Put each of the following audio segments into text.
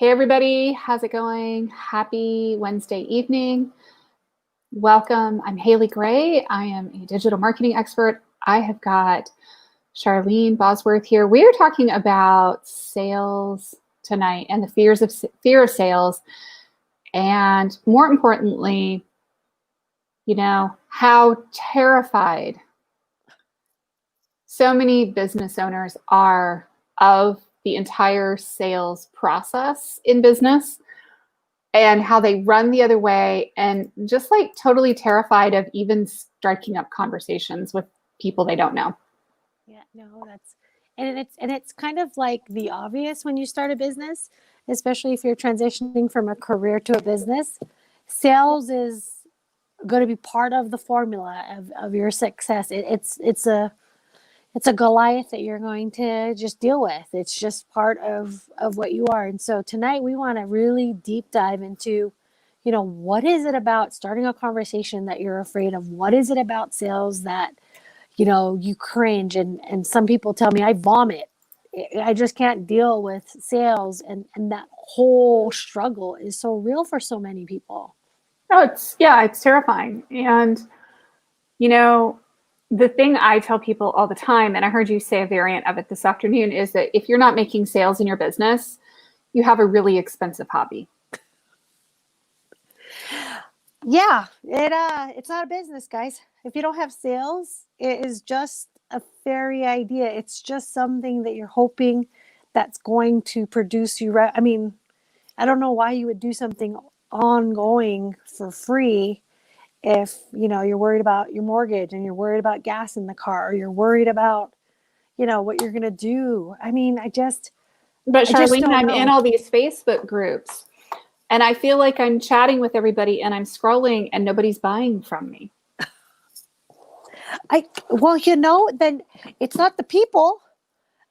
Hey, everybody. How's it going? Happy Wednesday evening. Welcome. I'm Haley Gray. I am a digital marketing expert. I have got Charlene Bosworth here. We are talking about sales tonight and the fear of sales. And more importantly, how terrified so many business owners are of the entire sales process in business and how they run the other way and just like totally terrified of even striking up conversations with people they don't know. Yeah, no, it's kind of like the obvious when you start a business, especially if you're transitioning from a career to a business. Sales is going to be part of the formula of your success. It's a Goliath that you're going to just deal with. It's just part of what you are. And so tonight we want to really deep dive into, what is it about starting a conversation that you're afraid of? What is it about sales that, you cringe? And some people tell me I vomit. I just can't deal with sales. And that whole struggle is so real for so many people. Oh, it's terrifying. And, the thing I tell people all the time, and I heard you say a variant of it this afternoon, is that if you're not making sales in your business, you have a really expensive hobby. Yeah, it's not a business, guys. If you don't have sales, it is just a fairy idea. It's just something that you're hoping that's going to produce you. I mean, I don't know why you would do something ongoing for free if, you're worried about your mortgage and you're worried about gas in the car, or you're worried about, what you're going to do. I mean, But I just Charlene, don't I'm in know. all these Facebook groups and I feel like I'm chatting with everybody and I'm scrolling and nobody's buying from me. Then it's not the people.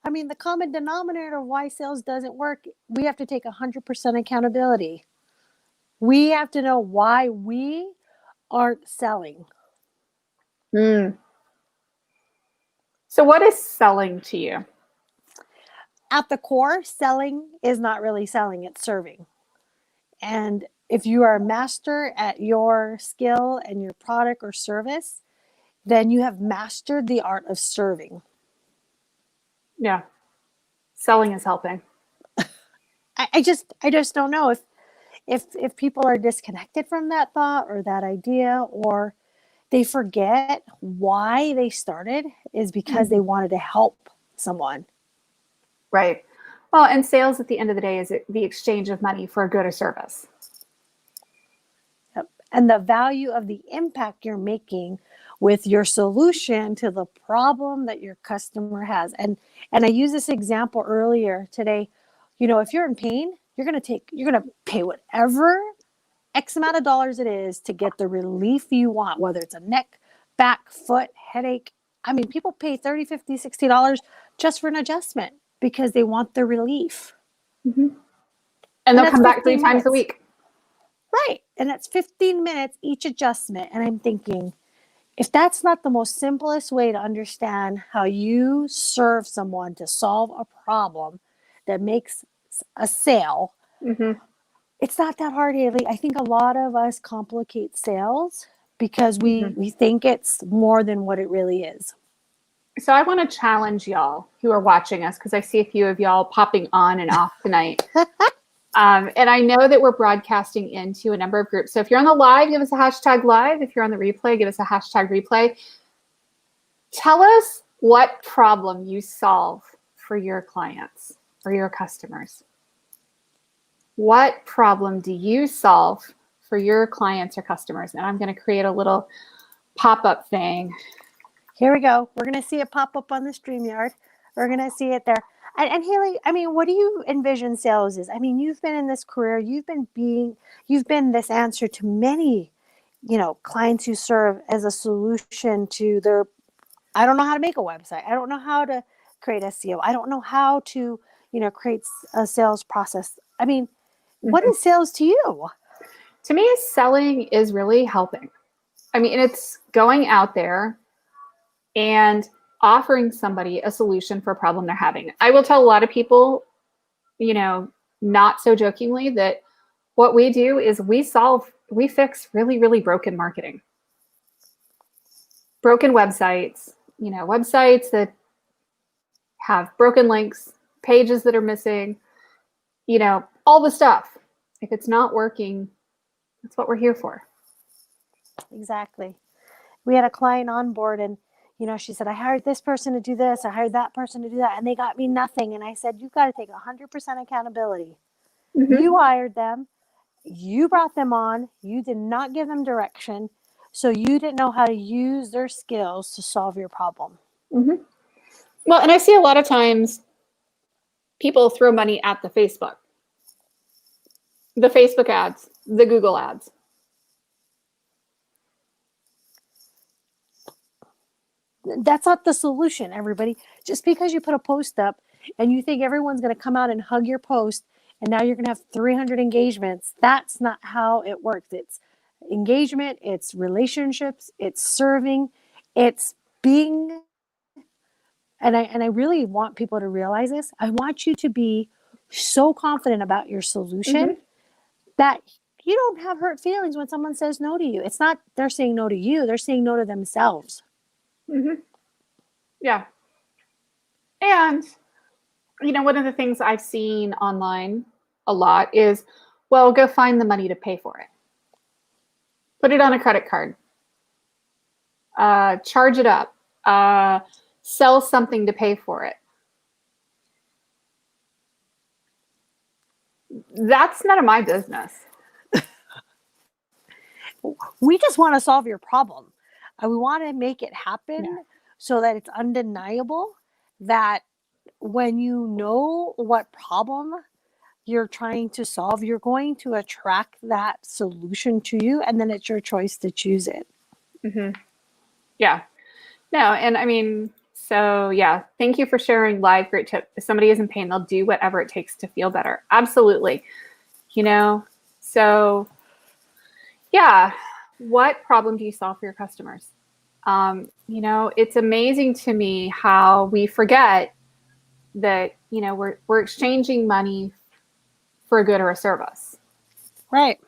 I mean, the common denominator of why sales doesn't work, we have to take 100% accountability. We have to know why we aren't selling. So what is selling to you? At the core, selling is not really selling, it's serving. And if you are a master at your skill and your product or service, then you have mastered the art of serving. Yeah. Selling is helping. I just don't know if people are disconnected from that thought or that idea, or they forget why they started is because they wanted to help someone. Right. Well, and sales at the end of the day is the exchange of money for a good or service. Yep. And the value of the impact you're making with your solution to the problem that your customer has. And I used this example earlier today. If you're in pain, you're going to pay whatever X amount of dollars it is to get the relief you want, whether it's a neck, back, foot, headache. I mean, people pay $30, $50, $60 just for an adjustment because they want the relief. Mm-hmm. And they'll come back 3 times a minutes. week. Right. And that's 15 minutes each adjustment. And I'm thinking, if that's not the most simplest way to understand how you serve someone to solve a problem that makes a sale, it's not that hard, Haley. I think a lot of us complicate sales because we think it's more than what it really is. So I want to challenge y'all who are watching us, because I see a few of y'all popping on and off tonight. And I know that we're broadcasting into a number of groups. So if you're on the live, give us a hashtag live. If you're on the replay, give us a hashtag replay. Tell us what problem you solve for your clients or your customers. What problem do you solve for your clients or customers? And I'm going to create a little pop-up thing. Here we go. We're going to see it pop up on the StreamYard. We're going to see it there. And Haley, I mean, what do you envision sales is? I mean, you've been in this career. You've been this answer to many, clients who serve as a solution to their, I don't know how to make a website. I don't know how to create SEO. I don't know how to, create a sales process. I mean, what is sales to you? To me, selling is really helping. I mean, it's going out there and offering somebody a solution for a problem they're having. I will tell a lot of people, not so jokingly that what we do is we fix really, really broken marketing, broken websites, websites that have broken links, pages that are missing, all the stuff. If it's not working, that's what we're here for. Exactly. We had a client on board and, she said, I hired this person to do this. I hired that person to do that. And they got me nothing. And I said, you've got to take 100% accountability. Mm-hmm. You hired them. You brought them on. You did not give them direction. So you didn't know how to use their skills to solve your problem. Mm-hmm. Well, and I see a lot of times people throw money at the Facebook ads, the Google ads. That's not the solution, everybody. Just because you put a post up and you think everyone's going to come out and hug your post and now you're going to have 300 engagements, that's not how it works. It's engagement, it's relationships, it's serving, it's being, and I really want people to realize this. I want you to be so confident about your solution that you don't have hurt feelings when someone says no to you. It's not they're saying no to you, they're saying no to themselves. Mm-hmm. Yeah. And, one of the things I've seen online a lot is, well, go find the money to pay for it. Put it on a credit card. Charge it up. Sell something to pay for it. That's none of my business. We just want to solve your problem. We want to make it happen so that it's undeniable that when you know what problem you're trying to solve, you're going to attract that solution to you, and then it's your choice to choose it. Mm-hmm. Yeah. No, and I mean, so yeah, thank you for sharing live. Great tip. If somebody is in pain, they'll do whatever it takes to feel better. Absolutely. So yeah, what problem do you solve for your customers? It's amazing to me how we forget that, we're exchanging money for a good or a service. Right.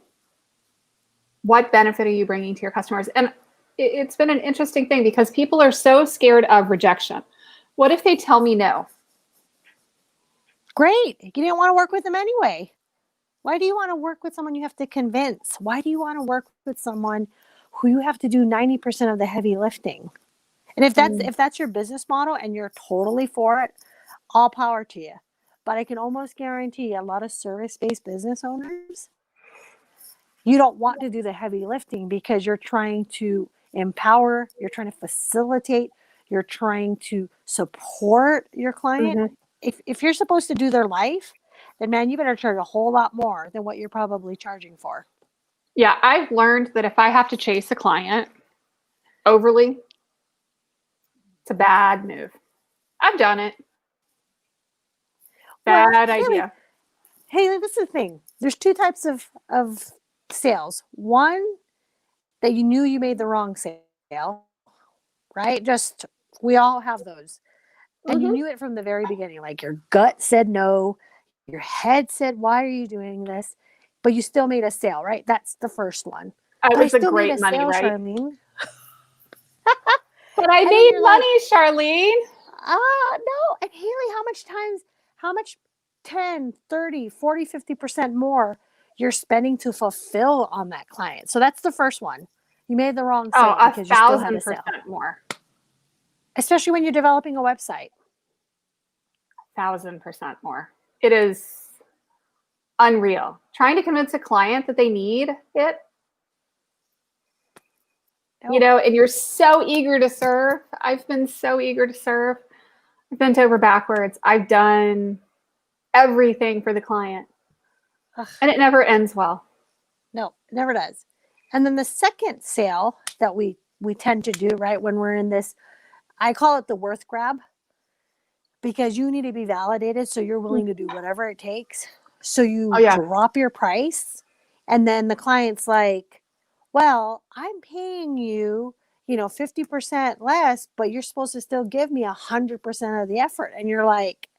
What benefit are you bringing to your customers? And it's been an interesting thing because people are so scared of rejection. What if they tell me no? Great. You didn't want to work with them anyway. Why do you want to work with someone you have to convince? Why do you want to work with someone who you have to do 90% of the heavy lifting? And if that's your business model and you're totally for it, all power to you. But I can almost guarantee a lot of service-based business owners, you don't want to do the heavy lifting because you're trying to empower, you're trying to facilitate, you're trying to support your client. Mm-hmm. If you're supposed to do their life, then man, you better charge a whole lot more than what you're probably charging for. Yeah, I've learned that if I have to chase a client overly, it's a bad move. I've done it. Bad idea. Haley, this is the thing. There's two types of sales. One, that you knew you made the wrong sale, right? Just, we all have those. And you knew it from the very beginning. Like your gut said no. Your head said, why are you doing this? But you still made a sale, right? That's the first one. It was a great money, sale, right? Charlene. But I made money, Charlene. No. And Haley, how much 10, 30, 40, 50% more you're spending to fulfill on that client. So that's the first one. You made the wrong sale because you still had a sale. 1,000% more. Especially when you're developing a website. 1,000% more. It is unreal. Trying to convince a client that they need it, and you're so eager to serve. I've been so eager to serve. I've bent over backwards. I've done everything for the client. Ugh. And it never ends well. No, it never does. And then the second sale that we tend to do, right, when we're in this, I call it the worth grab, because you need to be validated, so you're willing to do whatever it takes. So you drop your price, and then the client's like, well, I'm paying you, 50% less, but you're supposed to still give me 100% of the effort. And you're like,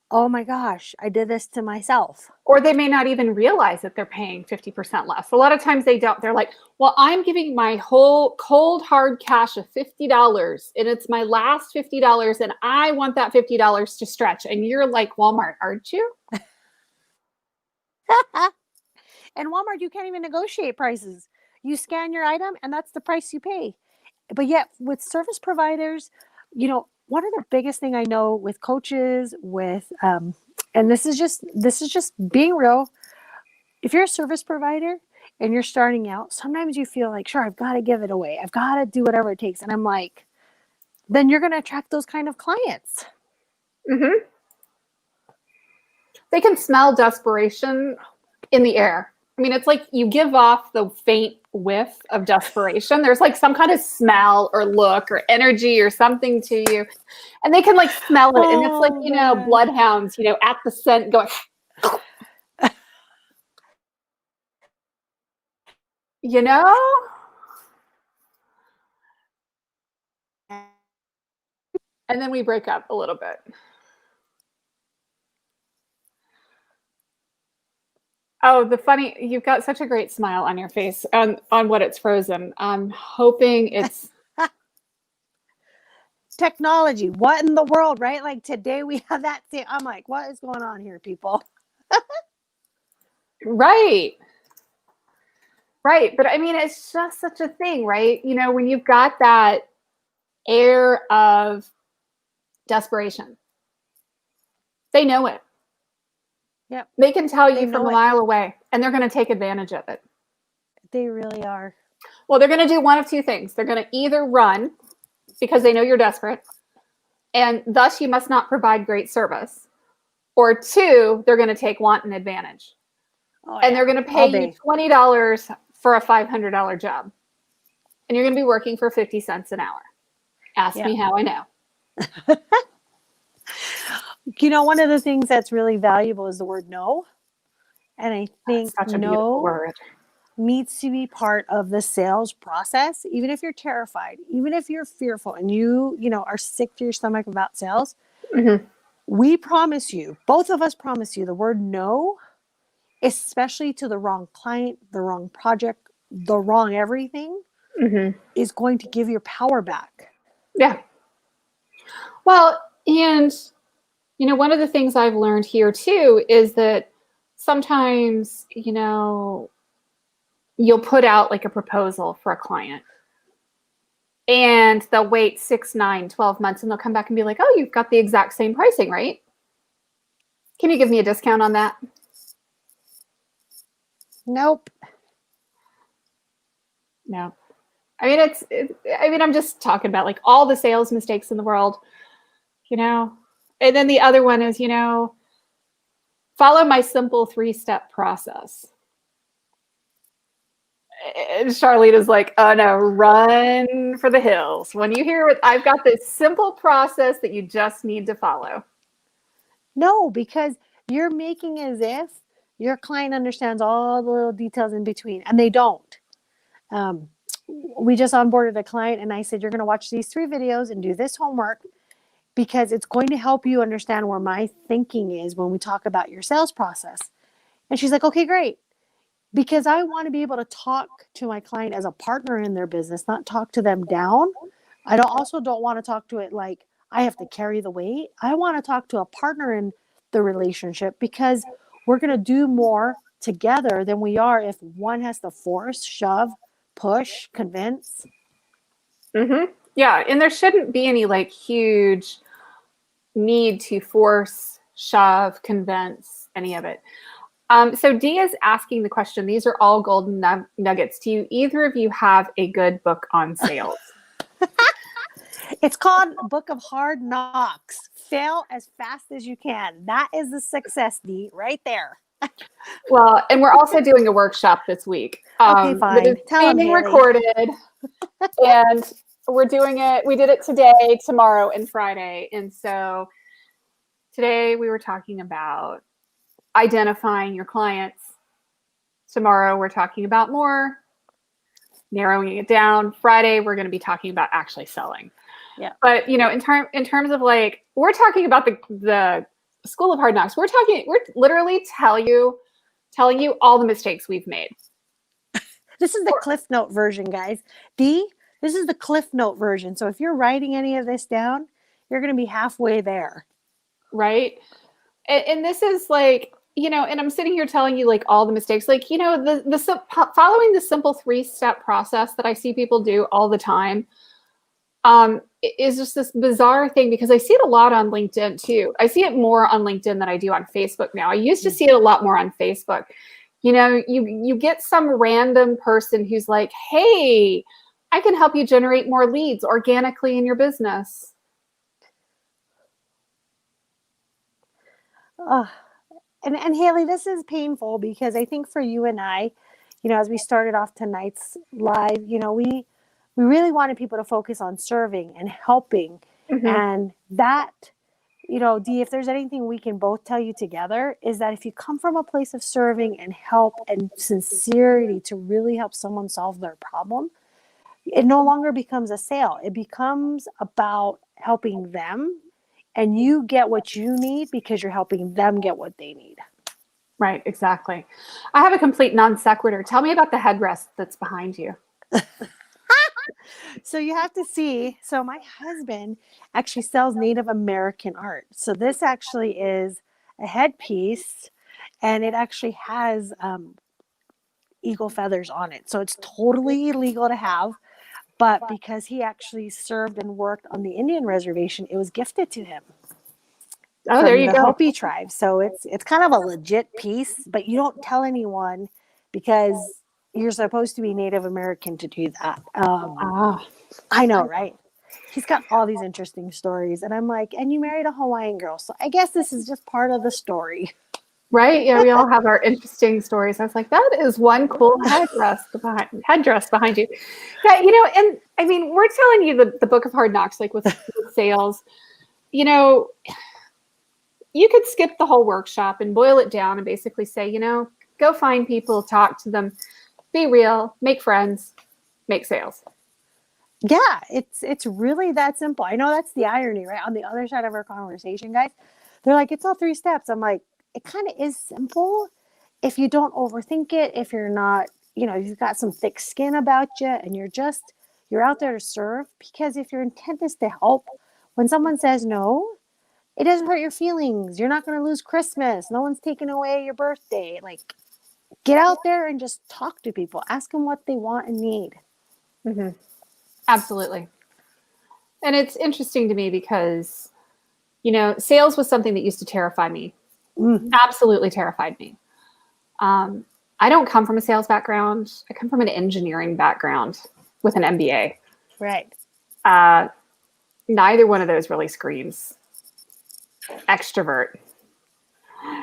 oh my gosh, I did this to myself. Or they may not even realize that they're paying 50% less. A lot of times they don't. They're like, well, I'm giving my whole cold hard cash of $50 and it's my last $50 and I want that $50 to stretch. And you're like, Walmart, aren't you? And Walmart, you can't even negotiate prices. You scan your item and that's the price you pay. But yet with service providers, one of the biggest thing I know with coaches, with and this is just being real. If you're a service provider and you're starting out, sometimes you feel like, sure, I've got to give it away. I've got to do whatever it takes. And I'm like, then you're going to attract those kind of clients. Mm-hmm. They can smell desperation in the air. I mean, it's like you give off the faint whiff of desperation. There's like some kind of smell or look or energy or something to you. And they can like smell it. And it's like, bloodhounds, at the scent going, And then we break up a little bit. Oh, you've got such a great smile on your face on what it's frozen. I'm hoping it's technology. What in the world, right? Like today we have that thing. I'm like, what is going on here, people? Right. Right. But I mean, it's just such a thing, right? When you've got that air of desperation, they know it. Yep. They can tell you from a mile away, and they're going to take advantage of it. They really are. Well, they're going to do one of two things. They're going to either run because they know you're desperate, and thus you must not provide great service. Or two, they're going to take wanton advantage. And they're going to pay you $20 for a $500 job. And you're going to be working for 50 cents an hour. Ask me how I know. One of the things that's really valuable is the word no. And I think no needs to be part of the sales process. Even if you're terrified, even if you're fearful and you are sick to your stomach about sales, we promise you, both of us promise you, the word no, especially to the wrong client, the wrong project, the wrong everything, is going to give your power back. Yeah. Well, and one of the things I've learned here too is that sometimes, you'll put out like a proposal for a client and they'll wait 6, 9, 12 months and they'll come back and be like, oh, you've got the exact same pricing, right? Can you give me a discount on that? Nope. No. I mean, I'm just talking about like all the sales mistakes in the world, And then the other one is, follow my simple 3-step process. And Charlene is like, oh no, run for the hills. When you hear it, I've got this simple process that you just need to follow. No, because you're making as if your client understands all the little details in between, and they don't. We just onboarded a client and I said, you're going to watch these 3 videos and do this homework because it's going to help you understand where my thinking is when we talk about your sales process. And she's like, okay, great. Because I want to be able to talk to my client as a partner in their business, not talk to them down. I also don't want to talk to it like I have to carry the weight. I want to talk to a partner in the relationship because we're going to do more together than we are if one has to force, shove, push, convince. Yeah. And there shouldn't be any like huge need to force, shove, convince, any of it. So Dee is asking the question, these are all golden nuggets. Do either of you have a good book on sales? It's called Book of Hard Knocks. Fail as fast as you can. That is the success, Dee, right there. Well, and we're also doing a workshop this week. Okay, fine. That is being recorded. And we're doing it. We did it today, tomorrow, and Friday. And so today we were talking about identifying your clients. Tomorrow we're talking about more, narrowing it down. Friday we're going to be talking about actually selling. Yeah. But in terms of like, we're talking about the School of Hard Knocks. We're literally telling you all the mistakes we've made. This is the Cliff Note version, guys. This is the Cliff Note version. So if you're writing any of this down, you're going to be halfway there. Right. And this is like, and I'm sitting here telling you like all the mistakes, like, following the simple 3-step process that I see people do all the time is just this bizarre thing, because I see it a lot on LinkedIn too. I see it more on LinkedIn than I do on Facebook now. I used to see it a lot more on Facebook. You get some random person who's like, hey, I can help you generate more leads organically in your business. And Haley, this is painful, because I think for you and I, as we started off tonight's live, we really wanted people to focus on serving and helping. Mm-hmm. And that, Dee, if there's anything we can both tell you together, is that if you come from a place of serving and help and sincerity to really help someone solve their problem, it no longer becomes a sale. It becomes about helping them, and you get what you need because you're helping them get what they need. Right, exactly. I have a complete non sequitur. Tell me about the headrest that's behind you. So you have to see. So my husband actually sells Native American art. So this actually is a headpiece, and it actually has eagle feathers on it. So it's totally illegal to have. But because he actually served and worked on the Indian reservation, it was gifted to him. Oh, there you go. The Hopi tribe. So it's kind of a legit piece, but you don't tell anyone because you're supposed to be Native American to do that. I know, right? He's got all these interesting stories. And I'm like, and you married a Hawaiian girl. So I guess this is just part of the story. Right? Yeah, we all have our interesting stories. I was like, that is one cool headdress behind you. Yeah, and I mean, we're telling you the Book of Hard Knocks, like with sales. You could skip the whole workshop and boil it down and basically say, go find people, talk to them, be real, make friends, make sales. Yeah, it's really that simple. I know that's the irony, right? On the other side of our conversation, guys, they're like, it's all 3 steps. I'm like, it kind of is simple if you don't overthink it, if you're not, you've got some thick skin about you and you're out there to serve. Because if your intent is to help, when someone says no, it doesn't hurt your feelings. You're not going to lose Christmas. No one's taking away your birthday. Like, get out there and just talk to people. Ask them what they want and need. Mm-hmm. Absolutely. And it's interesting to me because, sales was something that used to terrify me. Absolutely terrified me. I don't come from a sales background. I come from an engineering background with an MBA. Right. Neither one of those really screams extrovert.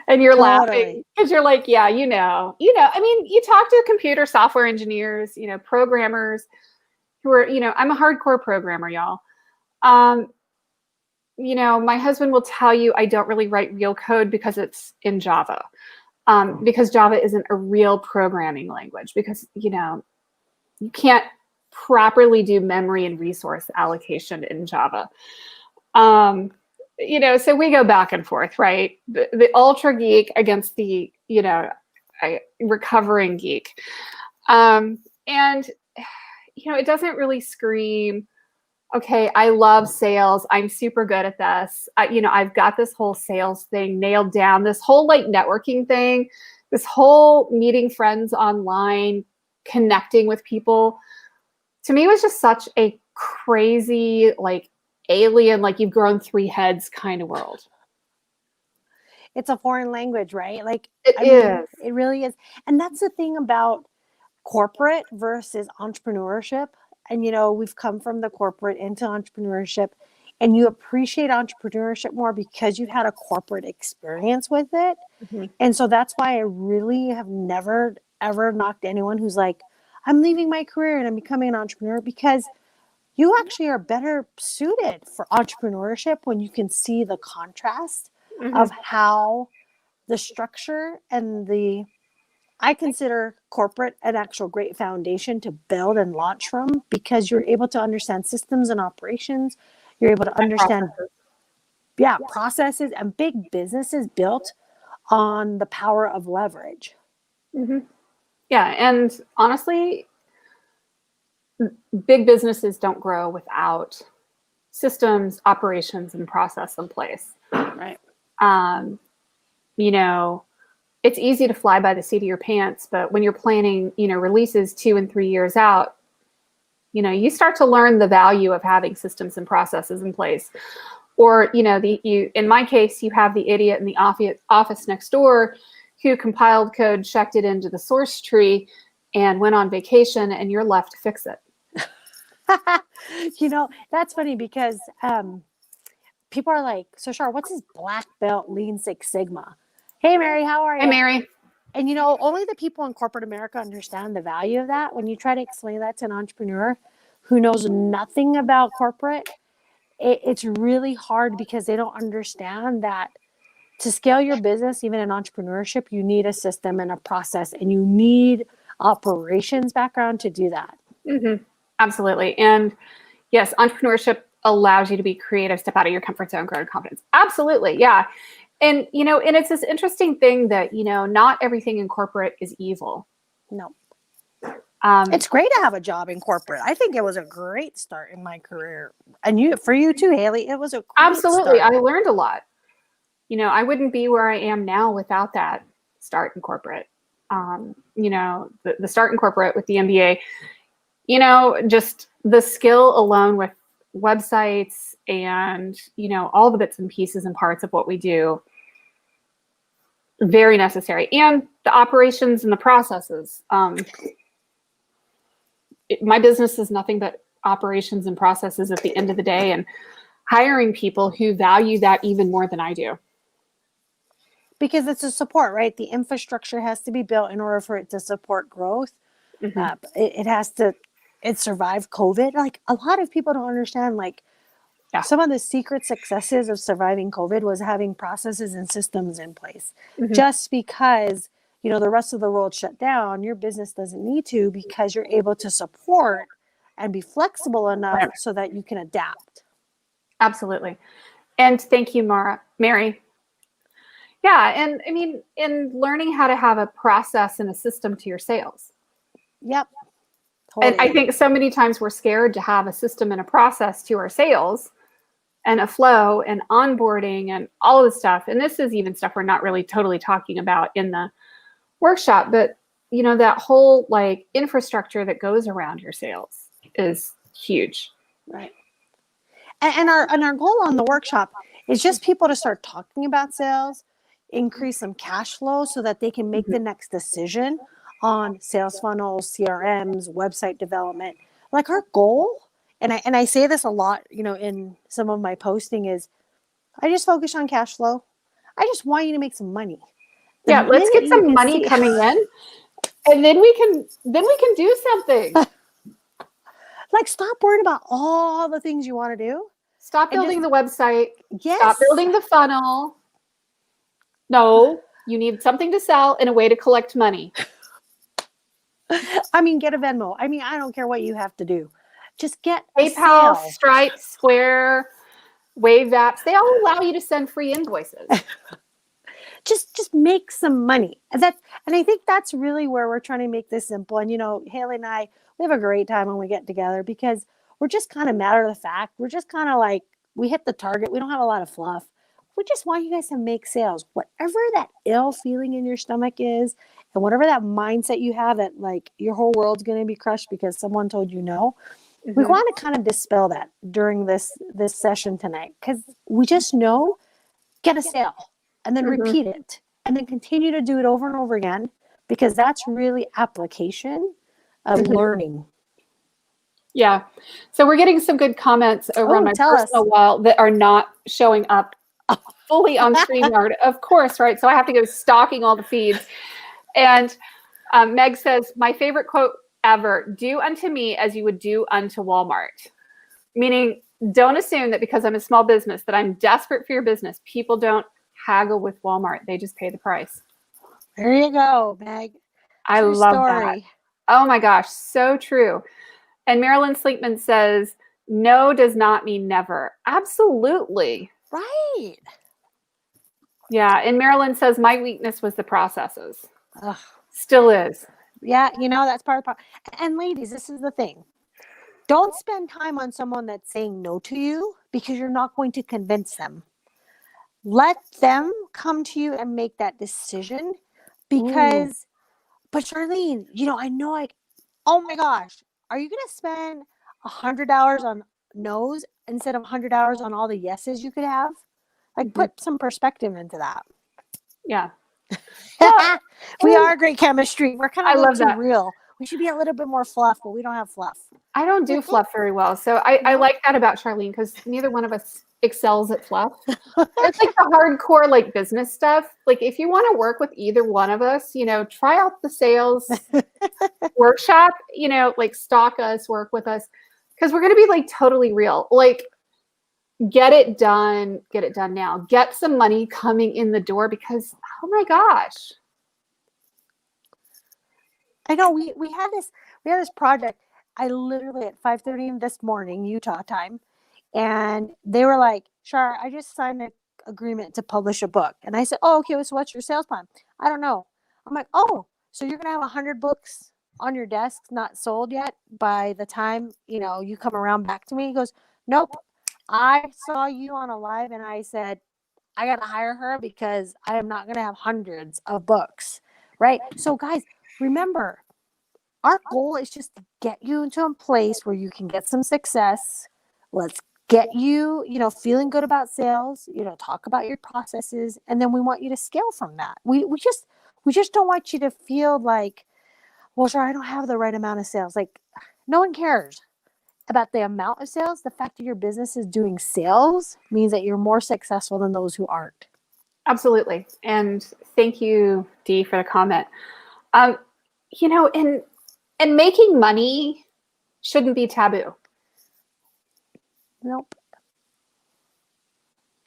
And you're laughing because you're like, yeah, I mean, you talk to computer software engineers, programmers who are, I'm a hardcore programmer, y'all. My husband will tell you I don't really write real code because it's in Java, because Java isn't a real programming language, because, you can't properly do memory and resource allocation in Java. So we go back and forth, right? The ultra geek against the, recovering geek. And, it doesn't really scream, okay, I love sales. I'm super good at this. I've got this whole sales thing nailed down, this whole like networking thing, this whole meeting friends online, connecting with people. To me, was just such a crazy, like alien, like you've grown 3 heads kind of world. It's a foreign language, right? Like it really is. And that's the thing about corporate versus entrepreneurship. And, we've come from the corporate into entrepreneurship, and you appreciate entrepreneurship more because you've had a corporate experience with it. Mm-hmm. And so that's why I really have never, ever knocked anyone who's like, I'm leaving my career and I'm becoming an entrepreneur, because you actually are better suited for entrepreneurship when you can see the contrast of how the structure and I consider corporate an actual great foundation to build and launch from, because you're able to understand systems and operations. You're able to understand processes and big businesses built on the power of leverage. Mm-hmm. Yeah. And honestly, big businesses don't grow without systems, operations, and process in place. Right. You know, it's easy to fly by the seat of your pants, but when you're planning, releases 2 and 3 years out, you start to learn the value of having systems and processes in place. Or, in my case, you have the idiot in the office next door who compiled code, checked it into the source tree, and went on vacation, and you're left to fix it. That's funny because people are like, so Char, what's this black belt Lean Six Sigma? Hey, Mary, how are you? Hey, Mary. And only the people in corporate America understand the value of that. When you try to explain that to an entrepreneur who knows nothing about corporate, it's really hard because they don't understand that to scale your business, even in entrepreneurship, you need a system and a process, and you need operations background to do that. Mm-hmm. Absolutely. And yes, entrepreneurship allows you to be creative, step out of your comfort zone, grow in confidence. Absolutely. Yeah. And, and it's this interesting thing that, not everything in corporate is evil. No. It's great to have a job in corporate. I think it was a great start in my career. And for you too, Haley, it was a great Absolutely. start. I learned a lot. I wouldn't be where I am now without that start in corporate. The start in corporate with the MBA, just the skill alone with websites and, all the bits and pieces and parts of what we do, very necessary. And the operations and the processes. My business is nothing but operations and processes at the end of the day, and hiring people who value that even more than I do. Because it's a support, right? The infrastructure has to be built in order for it to support growth. Mm-hmm. It survived COVID. Like, a lot of people don't understand, some of the secret successes of surviving COVID was having processes and systems in place. Mm-hmm. Just because, the rest of the world shut down, your business doesn't need to, because you're able to support and be flexible enough so that you can adapt. Absolutely. And thank you, Mary. Yeah. And I mean, in learning how to have a process and a system to your sales. Yep. Totally. And I think so many times we're scared to have a system and a process to our sales and a flow and onboarding and all of the stuff. And this is even stuff we're not really totally talking about in the workshop, but that whole infrastructure that goes around your sales is huge. Right. And our goal on the workshop is just people to start talking about sales, increase some cash flow so that they can make the next decision on sales funnels, CRMs, website development. Like, our goal, and I say this a lot, in some of my posting, is I just focus on cash flow. I just want you to make some money. Let's get some money coming in, and then we can do something. Stop worrying about all the things you want to do. Stop building the website. Yes. Stop building the funnel. No, you need something to sell and a way to collect money. I mean, get a Venmo. I mean, I don't care what you have to do. Just get PayPal, Stripe, Square, Wave apps. They all allow you to send free invoices. Just make some money. And I think that's really where we're trying to make this simple. And, Haley and I, we have a great time when we get together because we're just kind of matter of the fact. We're just kind of we hit the target. We don't have a lot of fluff. We just want you guys to make sales. Whatever that ill feeling in your stomach is, and whatever that mindset you have that your whole world's going to be crushed because someone told you no, we want to kind of dispel that during this session tonight, because we just know, get a sale and then repeat it and then continue to do it over and over again, because that's really application of learning. Yeah. So we're getting some good comments over on my personal wall that are not showing up fully on StreamYard, of course, right? So I have to go stalking all the feeds. And Meg says, my favorite quote ever, do unto me as you would do unto Walmart. Meaning, don't assume that because I'm a small business that I'm desperate for your business. People don't haggle with Walmart. They just pay the price. There you go, Meg. I love that. Oh my gosh, so true. And Marilyn Sleepman says, no does not mean never. Absolutely. Right. Yeah. And Marilyn says, my weakness was the processes. Ugh. Still is. Yeah, that's part of the problem. And ladies, this is the thing. Don't spend time on someone that's saying no to you because you're not going to convince them. Let them come to you and make that decision because, but Charlene, I know oh my gosh, are you going to spend $100 on no's instead of $100 on all the yeses you could have? Like put some perspective into that. Yeah. We are great chemistry. We're kind of I a little love too that. real. We should be a little bit more fluff, but we don't have fluff. I don't do fluff very well. So I like that about Charlene because neither one of us excels at fluff. It's like the hardcore like business stuff. Like if you want to work with either one of us, try out the sales workshop, like stalk us, work with us. Because we're gonna be like totally real. Like get it done now. Get some money coming in the door because oh my gosh. I know we had this project. I literally at 5:30 this morning, Utah time, and they were like, Char, I just signed an agreement to publish a book. And I said, oh, okay, so what's your sales plan? I don't know. I'm like, oh, so you're going to have 100 books on your desk, not sold yet by the time, you come around back to me? He goes, nope. I saw you on a live and I said, I got to hire her because I am not going to have hundreds of books. Right. So guys, remember, our goal is just to get you into a place where you can get some success. Let's get you, feeling good about sales, talk about your processes. And then we want you to scale from that. We just don't want you to feel like, well, sure, I don't have the right amount of sales. Like no one cares about the amount of sales. The fact that your business is doing sales means that you're more successful than those who aren't. Absolutely. And thank you, Dee, for the comment. And making money shouldn't be taboo. Nope.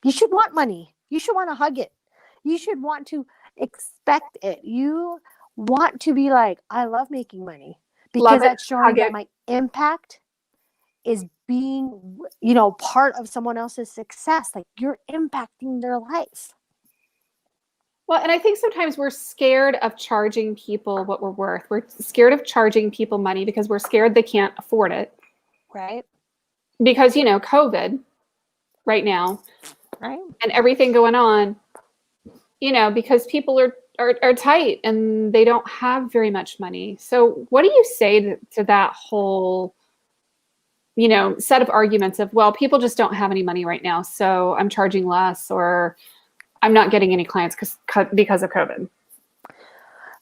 You should want money. You should want to hug it. You should want to expect it. You want to be like, I love making money because that's showing that my impact is being, part of someone else's success. Like you're impacting their life. Well, and I think sometimes we're scared of charging people what we're worth. We're scared of charging people money because we're scared they can't afford it. Right. Because, COVID right now. Right. And everything going on, because people are tight and they don't have very much money. So what do you say to that whole, set of arguments of, well, people just don't have any money right now, so I'm charging less or I'm not getting any clients because of COVID?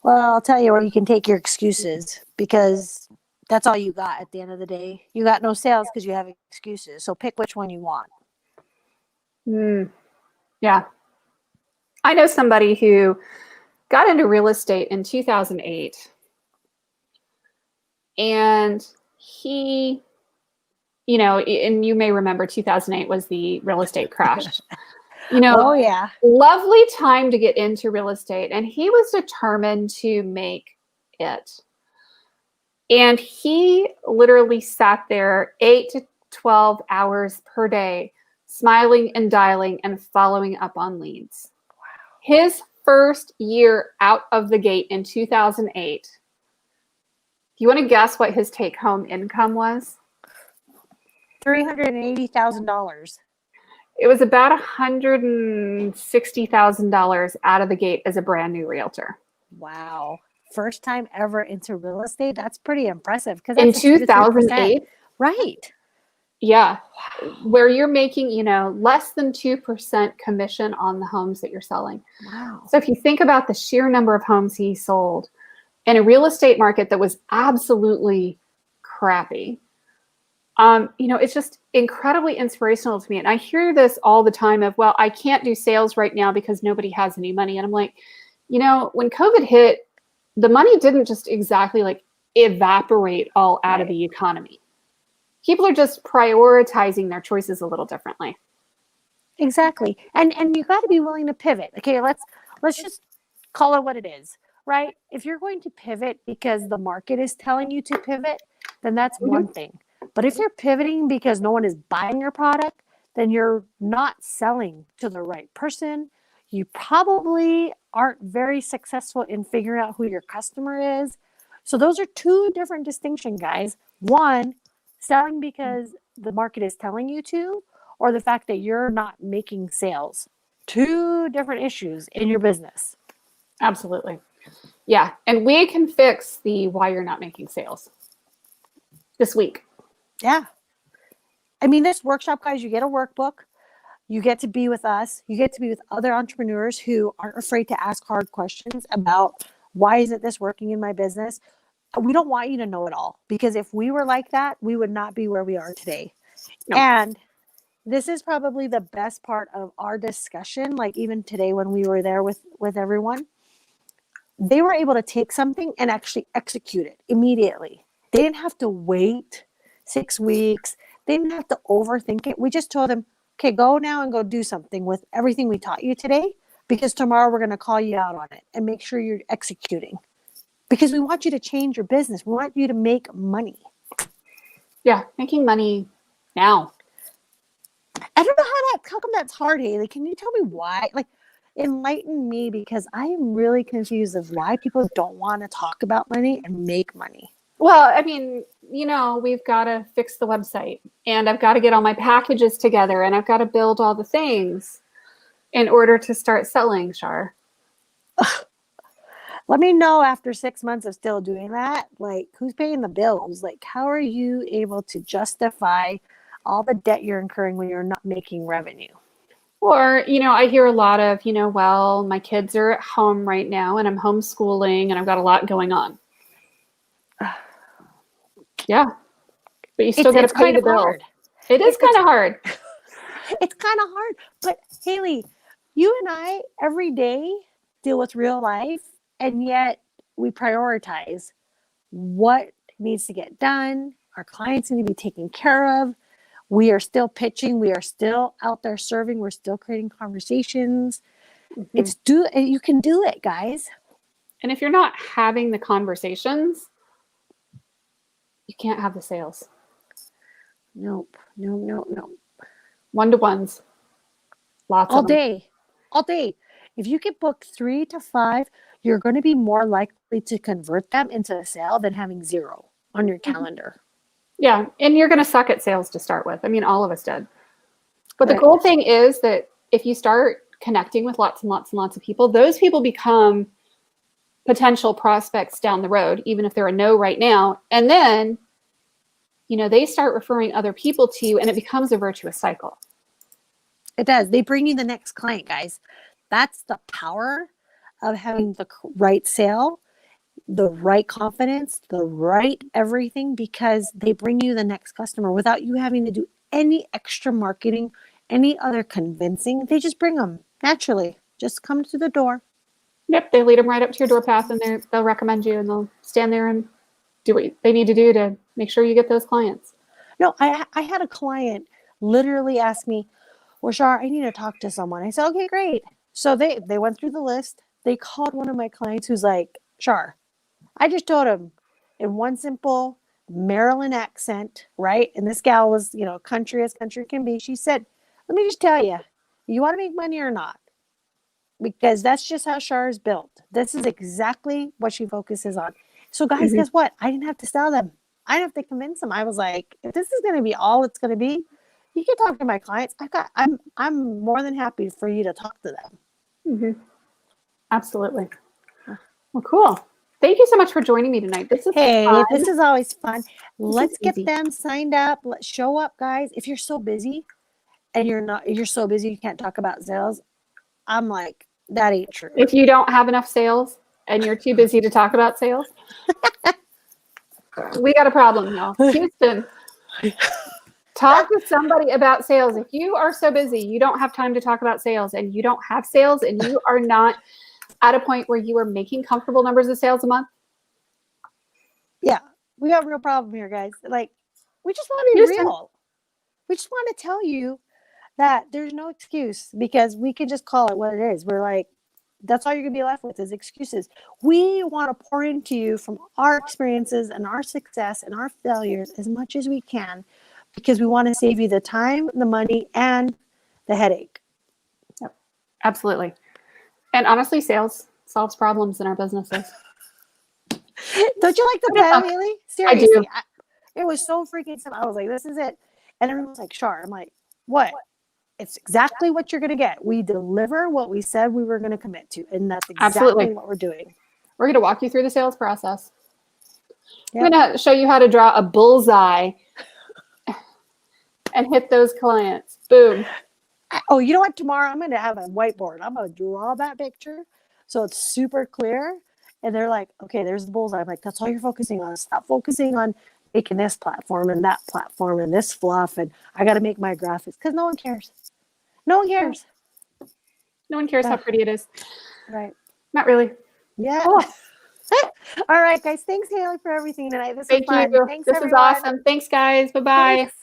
Well, I'll tell you where you can take your excuses because that's all you got at the end of the day. You got no sales because you have excuses. So pick which one you want. Yeah. I know somebody who got into real estate in 2008 and he, and you may remember 2008 was the real estate crash. Oh yeah. Lovely time to get into real estate. And he was determined to make it. And he literally sat there 8 to 12 hours per day, smiling and dialing and following up on leads. Wow. His first year out of the gate in 2008. Do you want to guess what his take-home income was? $380,000. It was about $160,000 out of the gate as a brand new realtor. Wow. First time ever into real estate. That's pretty impressive. Because in 2008. Right. Yeah. Where you're making, less than 2% commission on the homes that you're selling. Wow. So if you think about the sheer number of homes he sold in a real estate market that was absolutely crappy, it's just incredibly inspirational to me. And I hear this all the time of, well, I can't do sales right now because nobody has any money. And I'm like, when COVID hit, the money didn't just exactly like evaporate all out of the economy. People are just prioritizing their choices a little differently. Exactly. And you got to be willing to pivot. Okay, let's just call it what it is, right? If you're going to pivot because the market is telling you to pivot, then that's one thing. But if you're pivoting because no one is buying your product, then you're not selling to the right person. You probably aren't very successful in figuring out who your customer is. So those are two different distinctions, guys. One, selling because the market is telling you to, or the fact that you're not making sales. Two different issues in your business. Absolutely. Yeah. And we can fix the why you're not making sales this week. Yeah. I mean, this workshop, guys, you get a workbook. You get to be with us. You get to be with other entrepreneurs who aren't afraid to ask hard questions about why isn't this working in my business? We don't want you to know it all, because if we were like that, we would not be where we are today. No. And this is probably the best part of our discussion. Like even today when we were there with everyone, they were able to take something and actually execute it immediately. They didn't have to wait 6 weeks. They didn't have to overthink it. We just told them, okay, go now and go do something with everything we taught you today, because tomorrow we're going to call you out on it and make sure you're executing, because we want you to change your business. We want you to make money. Yeah. Making money now. I don't know how come that's hard, Haley. Can you tell me why? Like, enlighten me, because I am really confused of why people don't want to talk about money and make money. Well, I mean, we've got to fix the website, and I've got to get all my packages together, and I've got to build all the things in order to start selling, Char. Let me know after 6 months of still doing that. Like, who's paying the bills? Like, how are you able to justify all the debt you're incurring when you're not making revenue? Or, I hear a lot of, well, my kids are at home right now and I'm homeschooling and I've got a lot going on. Yeah. But you still got to pay the bill. Hard. It is kind of hard. It's kind of hard. But Haley, you and I every day deal with real life, and yet we prioritize what needs to get done. Our clients need to be taken care of. We are still pitching. We are still out there serving. We're still creating conversations. Mm-hmm. You can do it, guys. And if you're not having the conversations, you can't have the sales. Nope. No. One-to-ones. Lots all of them. day. All day. If you get booked 3 to 5, you're going to be more likely to convert them into a sale than having 0 on your calendar. Yeah. And you're going to suck at sales to start with. I mean, all of us did. But Right. the cool thing is that if you start connecting with lots and lots and lots of people, those people become potential prospects down the road, even if they're a no right now. And then, they start referring other people to you, and it becomes a virtuous cycle. It does. They bring you the next client, guys. That's the power of having the right sale, the right confidence, the right everything, because they bring you the next customer without you having to do any extra marketing, any other convincing. They just bring them naturally. Just come to the door. Yep. They lead them right up to your door path, and they'll recommend you, and they'll stand there and do what they need to do to make sure you get those clients. No, I had a client literally ask me, well, Char, I need to talk to someone. I said, okay, great. So they went through the list. They called one of my clients who's like, Char, I just told him in one simple Maryland accent, right? And this gal was, country as country can be. She said, let me just tell you, you want to make money or not? Because that's just how Char is built. This is exactly what she focuses on. So guys, guess what? I didn't have to sell them. I didn't have to convince them. I was like, if this is going to be all it's going to be, you can talk to my clients. I'm more than happy for you to talk to them. Mm-hmm. Absolutely. Well, cool. Thank you so much for joining me tonight. This is fun. This is always fun. Let's get easy. them signed up. Let's show up, guys. If you're so busy and you're so busy you can't talk about sales, I'm like, that ain't true. If you don't have enough sales and you're too busy to talk about sales, we got a problem, y'all. Houston, talk to somebody about sales. If you are so busy, you don't have time to talk about sales, and you don't have sales, and you are not at a point where you are making comfortable numbers of sales a month. Yeah, we got a real problem here, guys. Like, we just want to be real. We just want to tell you that there's no excuse, because we can just call it what it is. We're like, that's all you're going to be left with is excuses. We want to pour into you from our experiences and our success and our failures as much as we can, because we want to save you the time, the money, and the headache. Yep. Absolutely. And honestly, sales solves problems in our businesses. Don't you like the plan, Haley? I Seriously. do. It was so freaking simple. I was like, this is it. And everyone was like, Char. I'm like, what? It's exactly what you're going to get. We deliver what we said we were going to commit to. And that's exactly Absolutely. what we're doing. We're going to walk you through the sales process. Yep. I'm going to show you how to draw a bullseye and hit those clients. Boom. Oh, you know what? Tomorrow I'm going to have a whiteboard. I'm going to draw that picture so it's super clear. And they're like, okay, there's the bullseye. I'm like, that's all you're focusing on. Stop focusing on making this platform and that platform and this fluff. And I got to make my graphics because no one cares. No one cares. No one cares how pretty it is. Right. Not really. Yeah. Cool. All right, guys. Thanks, Haley, for everything tonight. This was Thank fun. you. Thanks, This everyone. is awesome. Thanks, guys. Bye-bye. Thanks.